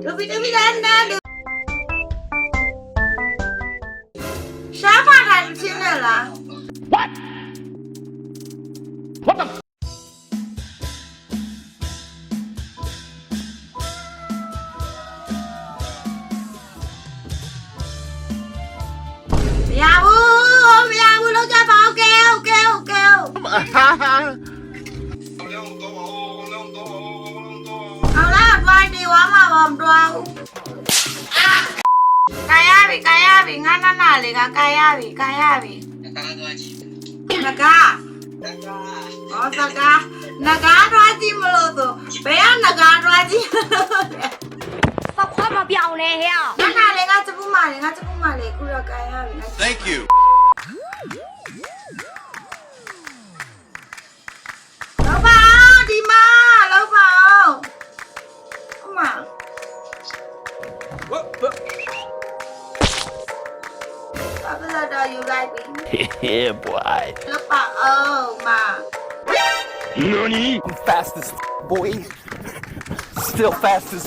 လူပြီးတမီလာနာလူရှားပါတာချင်းနဲ့လား What the? မရဘူးလောက်ကြပါโอเค哈哈。好啦သွားဒီဝါမှာမတော်ဘူးကာရပြီငါနာလေးကကာရပြီငကာဩစကားငကာတော့ကြည့်မလို့ဆိုဘယ်ကငကာတော့ကြည့်把花嘛表嘞呀！ နာလေးကစပူမလေးခုတော့ကာရပြီ Thank you. လောက်ပါဒီမှာလောက်ပါဥမာဘာလို့တော့ယူလိုက်ပြီ Yeah, boy. လောက်ပါအောင်မ Nani? I'm fast as boy. Still fast as.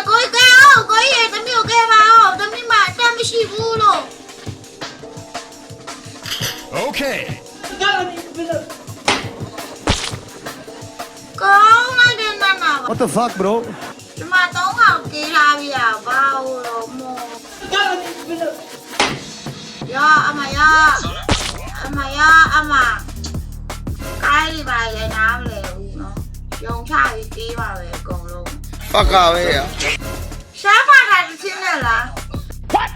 ကိုကြီးတမီးကိုကဲပါအောင်တမီးမအတက်မရှိဘူးလို့ Okay. ကောင်းလိုက်တဲ့နာနာ What the fuck, bro? ဒီမှာ3ခေါက်ကေးလာပြီอ่ะဘာလို့မောအမကိုင်းလေးပါလေနားမလဲဘူးเนาะရုံချပြီးတေးပါပဲအကုန်လုံး Fuck away, yeah. ရှားပါတာချင်းနဲ့လား What?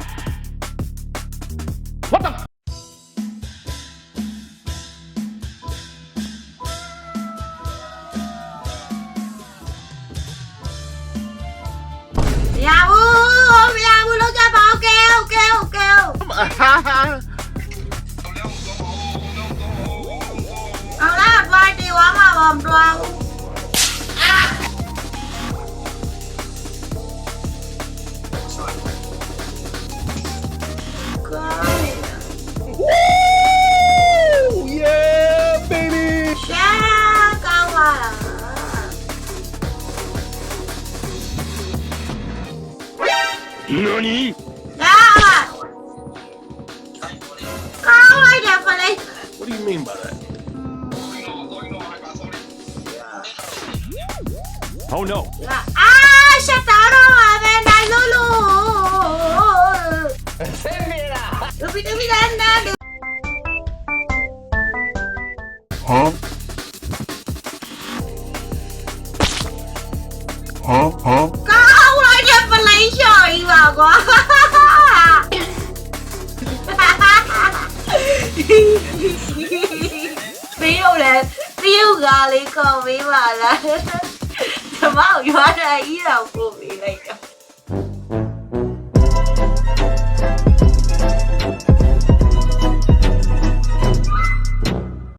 What the? မရဘူးလောက်ကြပါโอเค哈哈。好啦သွားဒီဝါမှာမတော်ဘူးကောင်း Woo! Yeah, baby. ရှားကောင်းပါလား Nani? လာကောင်းလိုက်တယ်ဖလေး What do you mean by that? Oh no. လာရှက်တာတော့ပါပဲနိုင်လို့လူပြီးတမီလာနာလူ Huh? Huh? ကောင်းလိုက်တယ်ဖလေးရှော်ကြီးပါကွာဘေးတော့လေတရုတ်ကလေးကောင်းပေးပါလားကျမရွာတဲ့အီးတော်ပို့ပေးလိုက်တော့